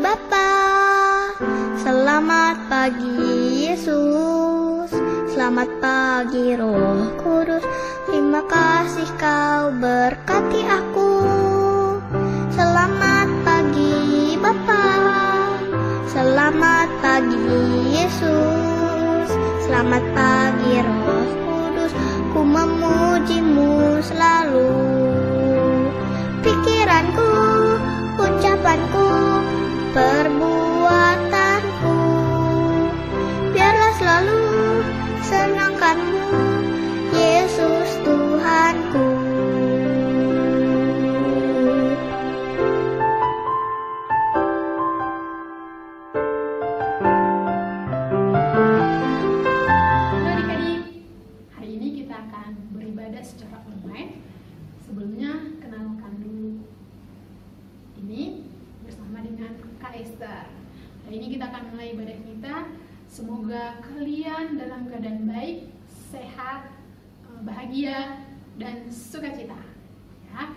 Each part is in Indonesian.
Bapa, selamat pagi Yesus, selamat pagi Roh Kudus. Terima kasih kau berkati aku. Selamat pagi Bapa, selamat pagi Yesus, selamat pagi Roh Kudus. Ku memujimu selalu. Pikiranku, ucapanku, perbuatanku, biarlah selalu senangkanmu, Yesus Tuhanku. Adik-adik, hari ini kita akan beribadah secara online. Sebelumnya kenalkan dulu, ini bersama dengan Kak Esther. Hari ini kita akan mulai ibadah kita. Semoga kalian dalam keadaan baik, sehat, bahagia, dan sukacita. Ya,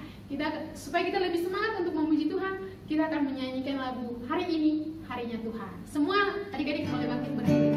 supaya kita lebih semangat untuk memuji Tuhan, kita akan menyanyikan lagu Hari Ini Harinya Tuhan. Semua adik-adik boleh bangkit berdiri.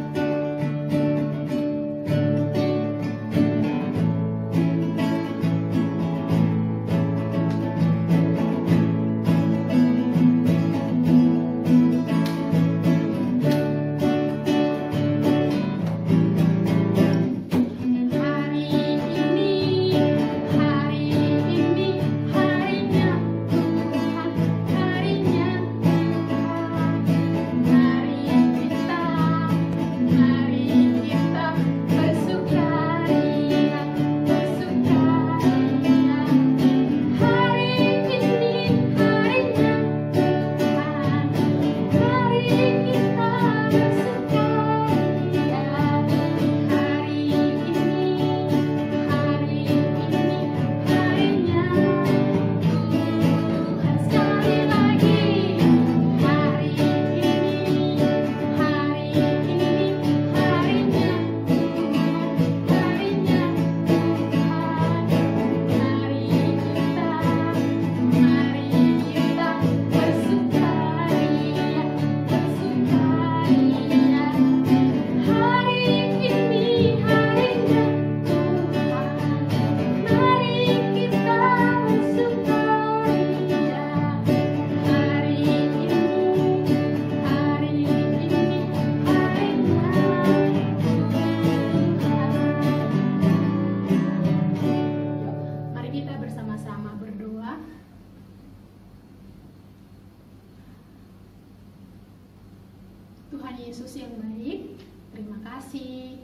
Tuhan Yesus yang baik, terima kasih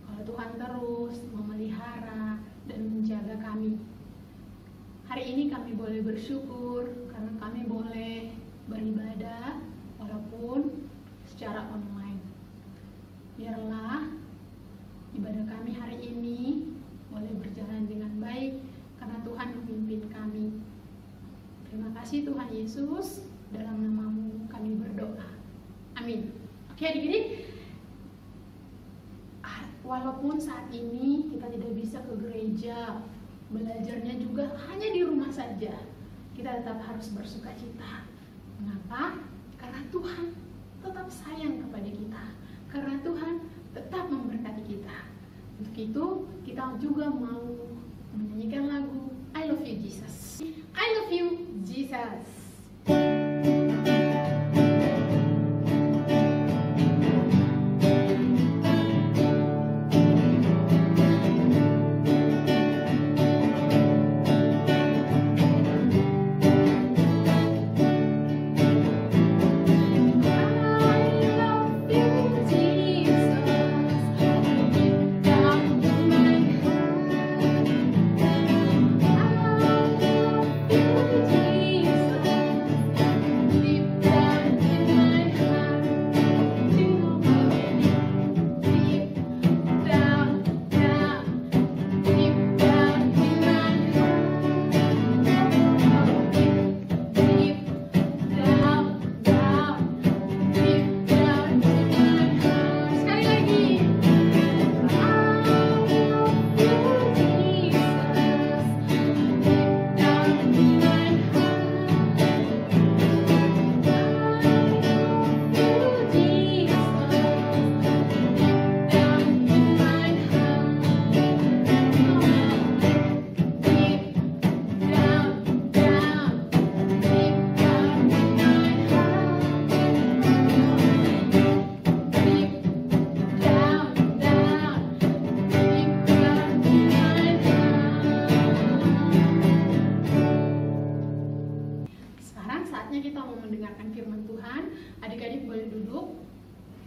kalau Tuhan terus memelihara dan menjaga kami. Hari ini kami boleh bersyukur karena kami boleh beribadah walaupun secara online. Biarlah ibadah kami hari ini boleh berjalan dengan baik karena Tuhan memimpin kami. Terima kasih Tuhan Yesus, dalam nama-Mu kami berdoa. Amin. Oke adik-adik, walaupun saat ini kita tidak bisa ke gereja, belajarnya juga hanya di rumah saja, kita tetap harus bersuka cita. Mengapa? Karena Tuhan tetap sayang kepada kita, karena Tuhan tetap memberkati kita. Untuk itu kita juga mau menyanyikan lagu I Love You Jesus. I love you Jesus. I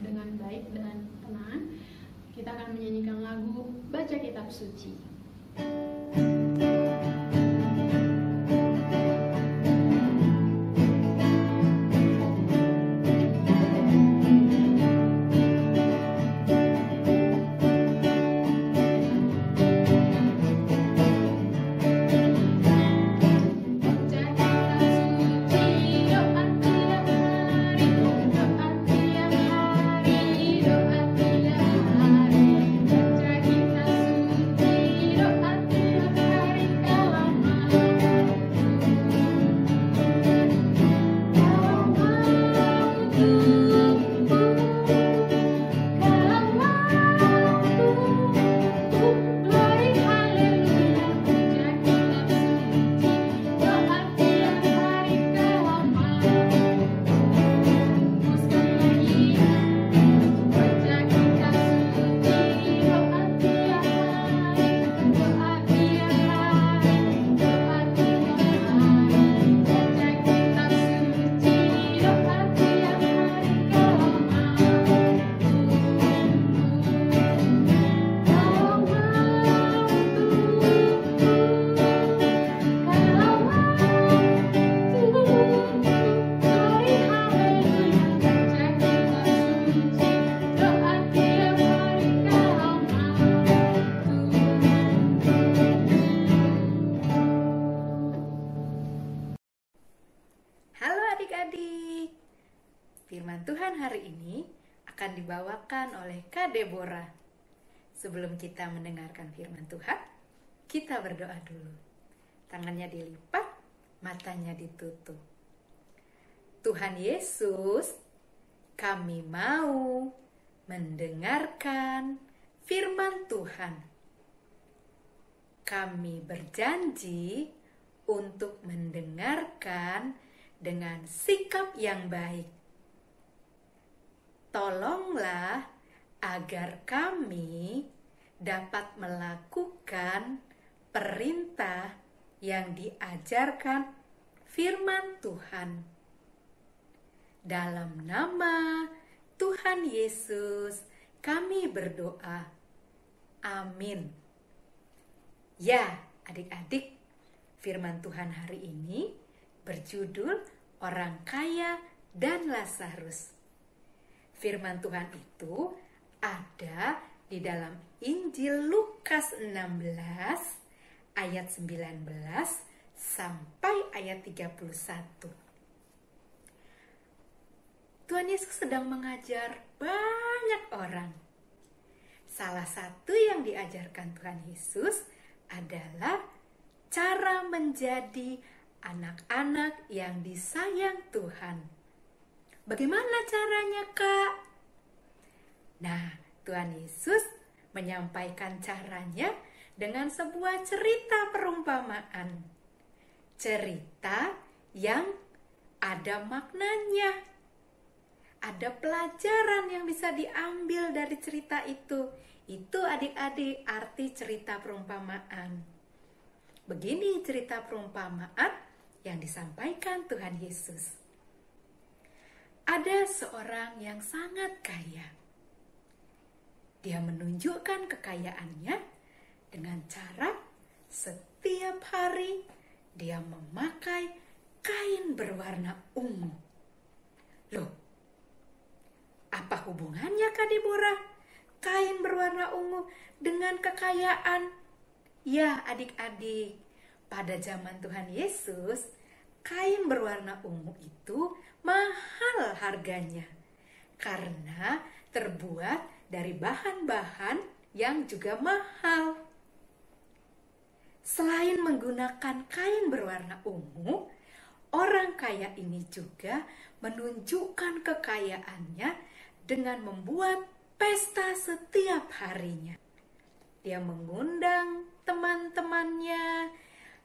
dengan baik dan tenang, kita akan menyanyikan lagu Baca Kitab Suci. Adik-adik, firman Tuhan hari ini akan dibawakan oleh Kak Deborah. Sebelum kita mendengarkan firman Tuhan, kita berdoa dulu. Tangannya dilipat, matanya ditutup. Tuhan Yesus, kami mau mendengarkan firman Tuhan. Kami berjanji untuk mendengarkan dengan sikap yang baik. Tolonglah agar kami dapat melakukan perintah yang diajarkan firman Tuhan. Dalam nama Tuhan Yesus, kami berdoa. Amin. Ya, adik-adik, firman Tuhan hari ini berjudul Orang Kaya dan Lazarus. Firman Tuhan itu ada di dalam Injil Lukas 16 ayat 19 sampai ayat 31. Tuhan Yesus sedang mengajar banyak orang. Salah satu yang diajarkan Tuhan Yesus adalah cara menjadi anak-anak yang disayang Tuhan. Bagaimana caranya, Kak? Nah, Tuhan Yesus menyampaikan caranya dengan sebuah cerita perumpamaan. Cerita yang ada maknanya. Ada pelajaran yang bisa diambil dari cerita itu. Itu adik-adik arti cerita perumpamaan. Begini cerita perumpamaan yang disampaikan Tuhan Yesus. Ada seorang yang sangat kaya. Dia menunjukkan kekayaannya dengan cara setiap hari dia memakai kain berwarna ungu. Loh, apa hubungannya Kak Deborah? Kain berwarna ungu dengan kekayaan? Ya adik-adik, pada zaman Tuhan Yesus, kain berwarna ungu itu mahal harganya karena terbuat dari bahan-bahan yang juga mahal. Selain menggunakan kain berwarna ungu, orang kaya ini juga menunjukkan kekayaannya dengan membuat pesta setiap harinya. Dia mengundang teman-temannya,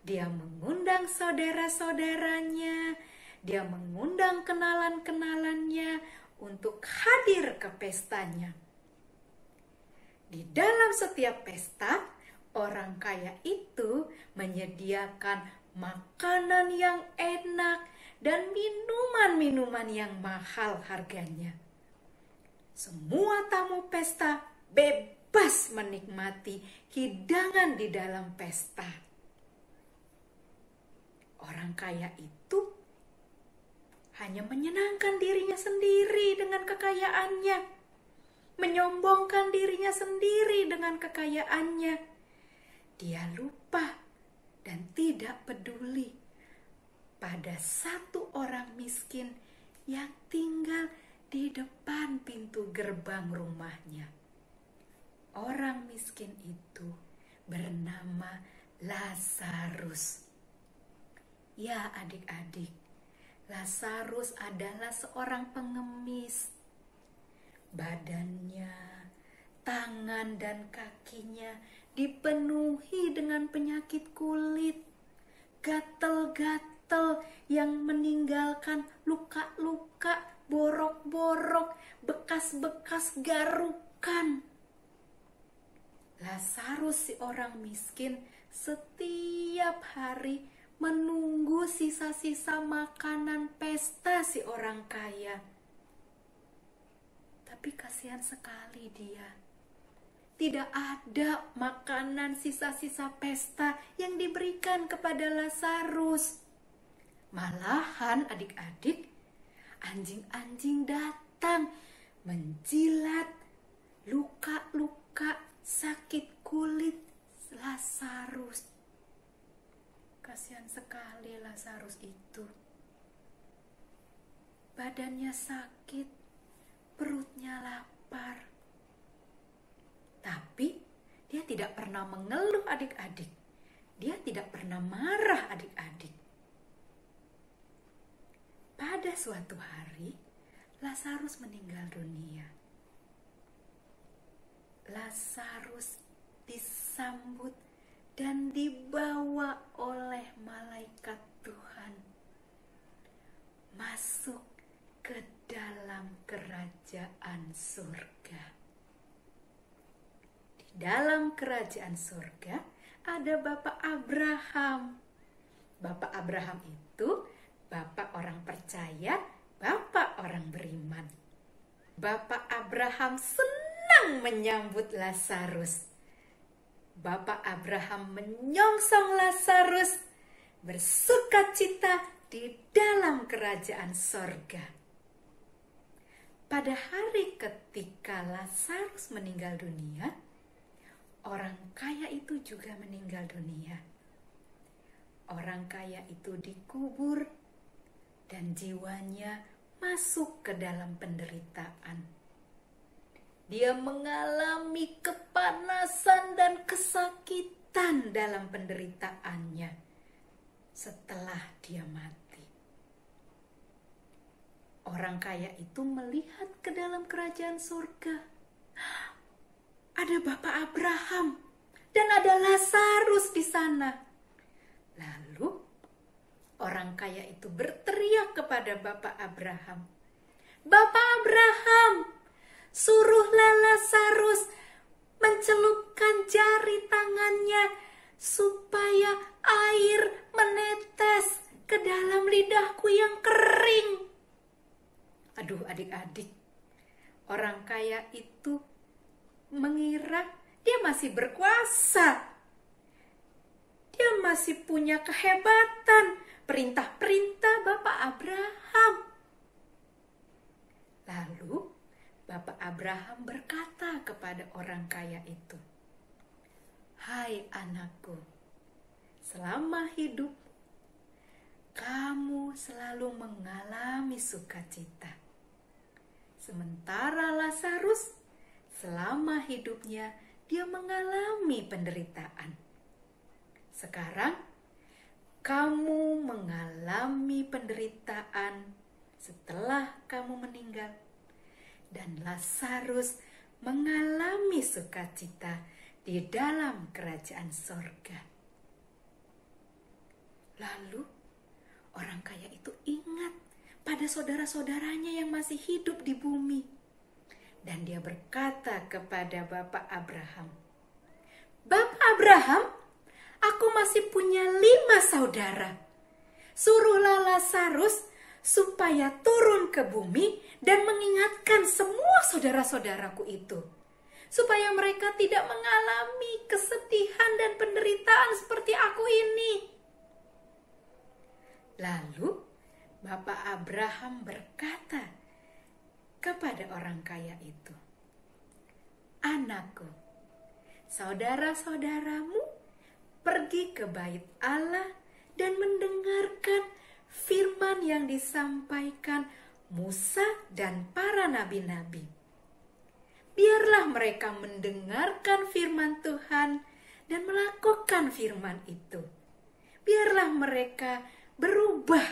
dia mengundang saudara-saudaranya, dia mengundang kenalan-kenalannya untuk hadir ke pestanya. Di dalam setiap pesta, orang kaya itu menyediakan makanan yang enak dan minuman-minuman yang mahal harganya. Semua tamu pesta bebas menikmati hidangan di dalam pesta. Orang kaya itu hanya menyenangkan dirinya sendiri dengan kekayaannya, menyombongkan dirinya sendiri dengan kekayaannya. Dia lupa dan tidak peduli pada satu orang miskin yang tinggal di depan pintu gerbang rumahnya. Orang miskin itu bernama Lazarus. Ya adik-adik, Lazarus adalah seorang pengemis. Badannya, tangan dan kakinya dipenuhi dengan penyakit kulit, gatal-gatal yang meninggalkan luka-luka, borok-borok, bekas-bekas garukan. Lazarus si orang miskin setiap hari menunggu sisa-sisa makanan pesta si orang kaya. Tapi kasihan sekali dia. Tidak ada makanan sisa-sisa pesta yang diberikan kepada Lazarus. Malahan adik-adik, anjing-anjing datang menjilat luka-luka sakit kulit Lazarus. Kasihan sekali Lazarus itu. Badannya sakit, perutnya lapar. Tapi dia tidak pernah mengeluh adik-adik. Dia tidak pernah marah adik-adik. Pada suatu hari, Lazarus meninggal dunia. Lazarus disambut dan dibawa oleh malaikat Tuhan masuk ke dalam kerajaan surga. Di dalam kerajaan surga ada Bapak Abraham. Bapak Abraham itu Bapak orang percaya, Bapak orang beriman. Bapak Abraham senang menyambut Lazarus. Bapak Abraham menyongsong Lazarus bersukacita di dalam kerajaan sorga. Pada hari ketika Lazarus meninggal dunia, orang kaya itu juga meninggal dunia. Orang kaya itu dikubur dan jiwanya masuk ke dalam penderitaan. Dia mengalami kepanasan dan kesakitan dalam penderitaannya setelah dia mati. Orang kaya itu melihat ke dalam kerajaan surga. Ada Bapak Abraham dan ada Lazarus di sana. Lalu orang kaya itu berteriak kepada Bapak Abraham, "Bapak Abraham, suruhlah Lazarus mencelupkan jari tangannya supaya air menetes ke dalam lidahku yang kering." Aduh adik-adik, orang kaya itu mengira dia masih berkuasa. Dia masih punya kehebatan, perintah-perintah Bapak Abraham. Lalu Bapak Abraham berkata kepada orang kaya itu, "Hai anakku, selama hidup kamu selalu mengalami sukacita. Sementara Lazarus selama hidupnya dia mengalami penderitaan. Sekarang kamu mengalami penderitaan setelah kamu meninggal, dan Lazarus mengalami sukacita di dalam kerajaan sorga." Lalu orang kaya itu ingat pada saudara-saudaranya yang masih hidup di bumi. Dan dia berkata kepada Bapak Abraham, "Bapak Abraham, aku masih punya 5 saudara. Suruhlah Lazarus supaya turun ke bumi dan mengingatkan semua saudara-saudaraku itu, supaya mereka tidak mengalami kesedihan dan penderitaan seperti aku ini. Lalu Bapak Abraham berkata kepada orang kaya itu, "Anakku, saudara-saudaramu pergi ke bait Allah dan mendengarkan firman yang disampaikan Musa dan para nabi-nabi. Biarlah mereka mendengarkan firman Tuhan dan melakukan firman itu. Biarlah mereka berubah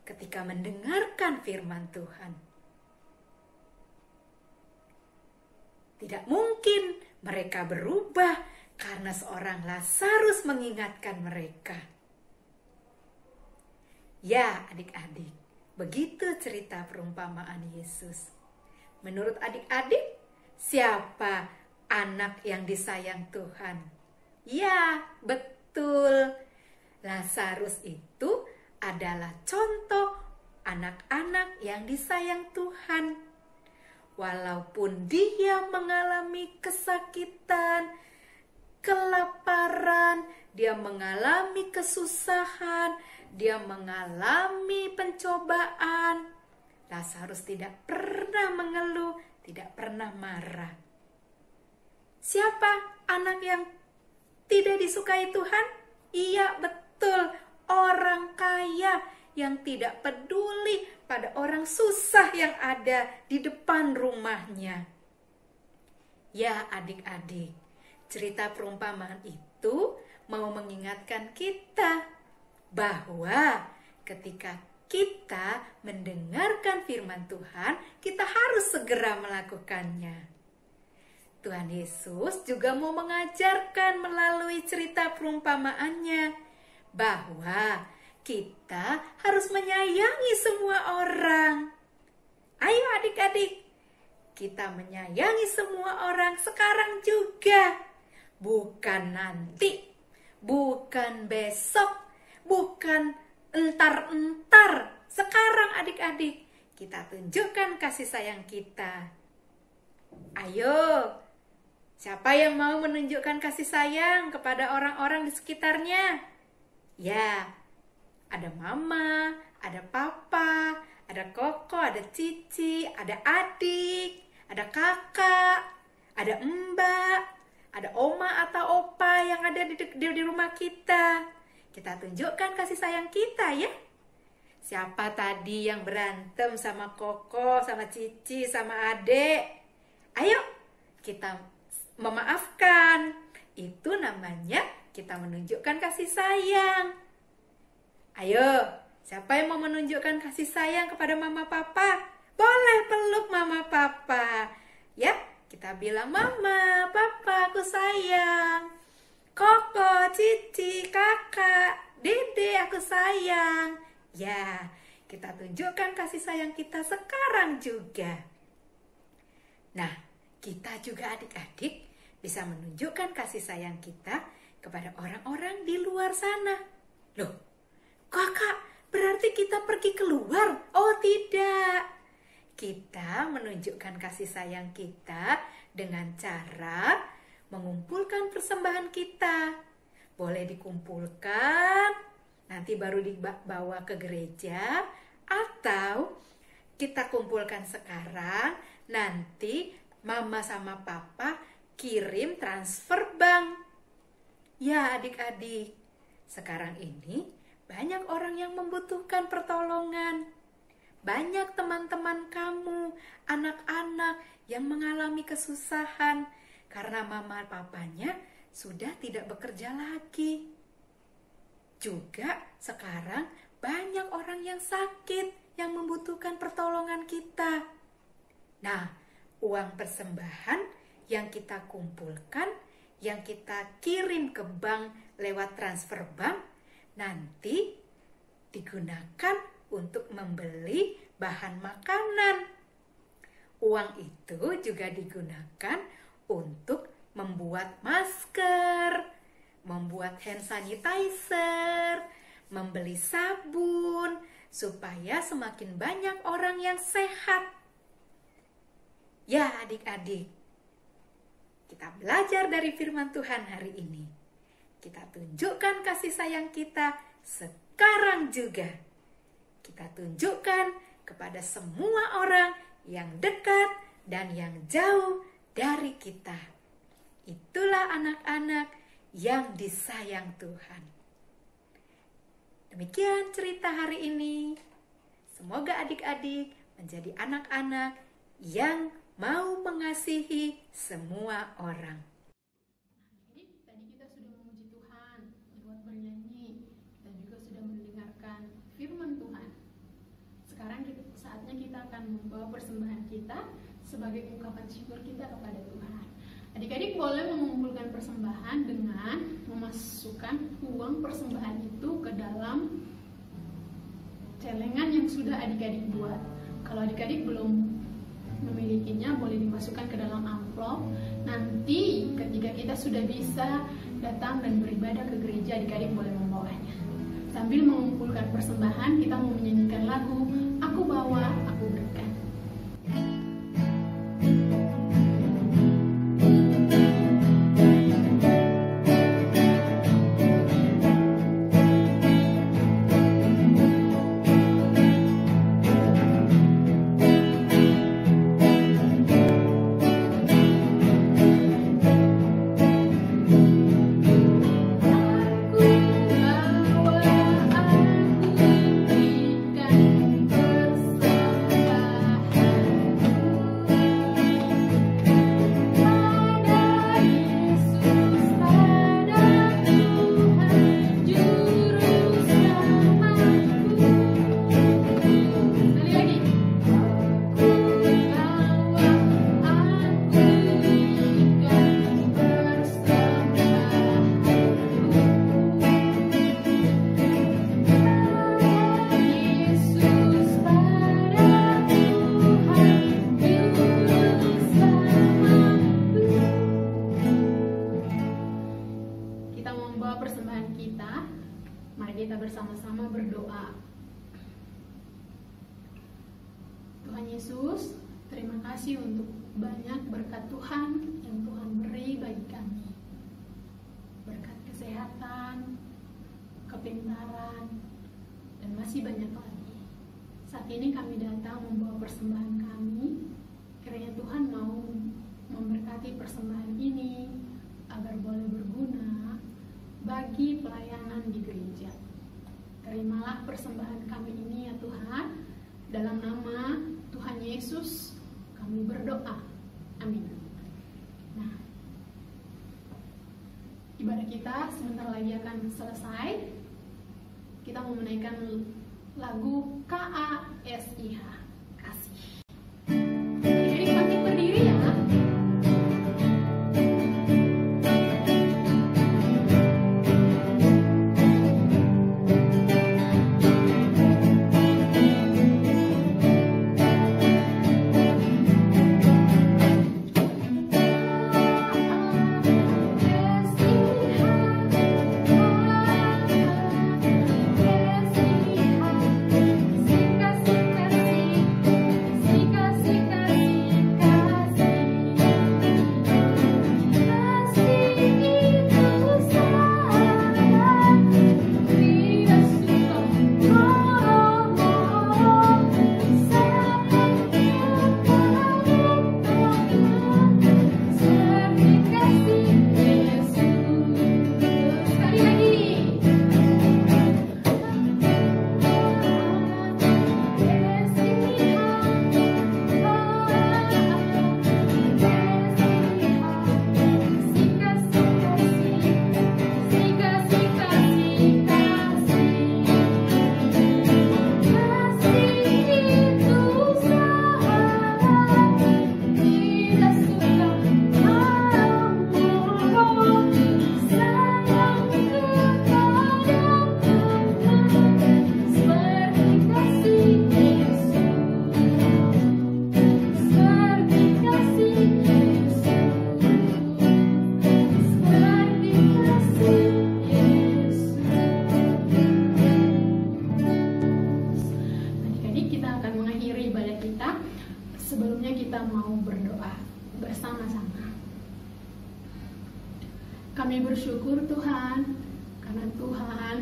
ketika mendengarkan firman Tuhan. Tidak mungkin mereka berubah karena seorang Lazarus mengingatkan mereka." Ya, adik-adik, begitu cerita perumpamaan Yesus. Menurut adik-adik, siapa anak yang disayang Tuhan? Ya, betul. Lazarus itu adalah contoh anak-anak yang disayang Tuhan. Walaupun dia mengalami kesakitan, kelaparan, dia mengalami kesusahan, dia mengalami pencobaan, Lazarus tidak pernah mengeluh, tidak pernah marah. Siapa anak yang tidak disukai Tuhan? Iya, betul, orang kaya yang tidak peduli pada orang susah yang ada di depan rumahnya. Ya, adik-adik, cerita perumpamaan itu mau mengingatkan kita bahwa ketika kita mendengarkan firman Tuhan, kita harus segera melakukannya. Tuhan Yesus juga mau mengajarkan melalui cerita perumpamaannya bahwa kita harus menyayangi semua orang. Ayo adik-adik, kita menyayangi semua orang sekarang juga. Bukan nanti, bukan besok, bukan entar-entar. Sekarang adik-adik, kita tunjukkan kasih sayang kita. Ayo, siapa yang mau menunjukkan kasih sayang kepada orang-orang di sekitarnya? Ya, ada mama, ada papa, ada koko, ada cici, ada adik, ada kakak, ada mbak, ada oma atau opa yang ada di rumah kita. Kita tunjukkan kasih sayang kita ya. Siapa tadi yang berantem sama koko, sama cici, sama adek? Ayo, kita memaafkan. Itu namanya kita menunjukkan kasih sayang. Ayo, siapa yang mau menunjukkan kasih sayang kepada mama papa? Boleh peluk mama papa. Ya, kita bilang, "Mama, papa, aku sayang. Koko, cici, kakak, dede, aku sayang." Ya, kita tunjukkan kasih sayang kita sekarang juga. Nah, kita juga adik-adik bisa menunjukkan kasih sayang kita kepada orang-orang di luar sana. Loh, kakak, berarti kita pergi keluar? Oh tidak, kita menunjukkan kasih sayang kita dengan cara mengumpulkan persembahan kita. Boleh dikumpulkan, nanti baru dibawa ke gereja, atau kita kumpulkan sekarang, nanti mama sama papa kirim transfer bank. Ya adik-adik, sekarang ini banyak orang yang membutuhkan pertolongan. Banyak teman-teman kamu, anak-anak yang mengalami kesusahan karena mama papanya sudah tidak bekerja lagi. Juga sekarang banyak orang yang sakit yang membutuhkan pertolongan kita. Nah, uang persembahan yang kita kumpulkan, yang kita kirim ke bank lewat transfer bank, nanti digunakan untuk membeli bahan makanan. Uang itu juga digunakan untuk membuat masker, membuat hand sanitizer, membeli sabun, supaya semakin banyak orang yang sehat. Ya adik-adik, kita belajar dari firman Tuhan hari ini. Kita tunjukkan kasih sayang kita sekarang juga. Kita tunjukkan kepada semua orang yang dekat dan yang jauh dari kita. Itulah anak-anak yang disayang Tuhan. Demikian cerita hari ini. Semoga adik-adik menjadi anak-anak yang mau mengasihi semua orang. Jadi tadi kita sudah memuji Tuhan lewat bernyanyi dan juga sudah mendengarkan firman Tuhan. Sekarang saatnya kita akan membawa persembahan kita sebagai ungkapan syukur kita kepada Tuhan. Adik-adik boleh mengumpulkan persembahan dengan memasukkan uang persembahan itu ke dalam celengan yang sudah adik-adik buat. Kalau adik-adik belum memilikinya, boleh dimasukkan ke dalam amplop. Nanti ketika kita sudah bisa datang dan beribadah ke gereja, adik-adik boleh membawanya. Sambil mengumpulkan persembahan, kita mau menyanyikan lagu Aku Bawa, Aku Berikan. Bersama-sama berdoa. Tuhan Yesus, terima kasih untuk banyak berkat Tuhan yang Tuhan beri bagi kami. Berkat kesehatan, kepintaran, dan masih banyak lagi. Saat ini kami datang membawa persembahan kami. Kiranya Tuhan mau memberkati persembahan ini agar boleh berguna bagi pelayanan di gereja. Terimalah persembahan kami ini ya Tuhan. Dalam nama Tuhan Yesus kami berdoa. Amin. Nah, ibadah kita sebentar lagi akan selesai. Kita mau menaikkan lagu KASIH, Kasih. Jadi bangkit berdiri ya. Kasih bersyukur Tuhan, karena Tuhan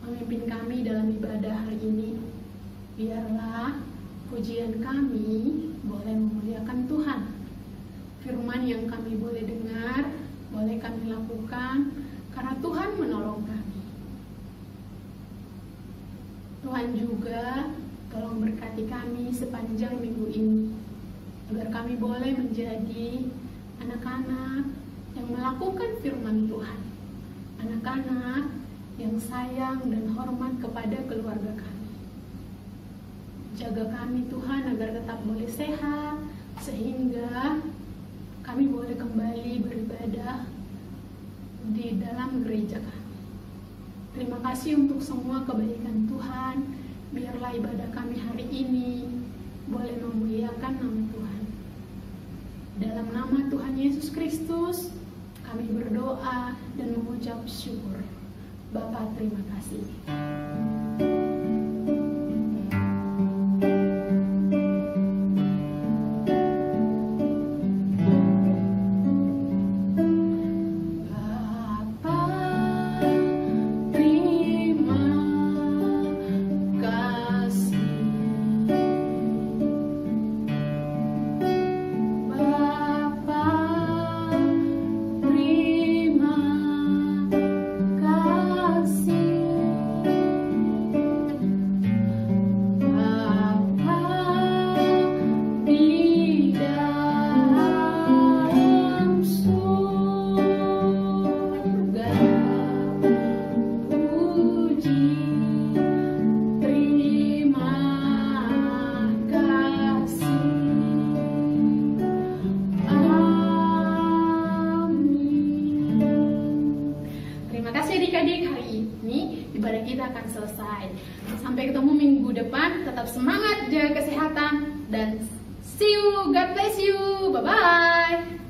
memimpin kami dalam ibadah hari ini. Biarlah pujian kami boleh memuliakan Tuhan. Firman yang kami boleh dengar, boleh kami lakukan, karena Tuhan menolong kami. Tuhan juga tolong berkati kami sepanjang minggu ini, agar kami boleh menjadi anak-anak yang melakukan firman Tuhan, anak-anak yang sayang dan hormat kepada keluarga kami. Jaga kami Tuhan agar tetap boleh sehat, sehingga kami boleh kembali beribadah di dalam gereja kami. Terima kasih untuk semua kebaikan Tuhan. Biarlah ibadah kami hari ini boleh memuliakan nama Tuhan. Dalam nama Tuhan Yesus Kristus, kami berdoa dan mengucap syukur. Bapa, terima kasih. Adik-adik, hari ini ibadah kita akan selesai. Sampai ketemu minggu depan. Tetap semangat, jaga kesehatan, dan see you. God bless you. Bye-bye.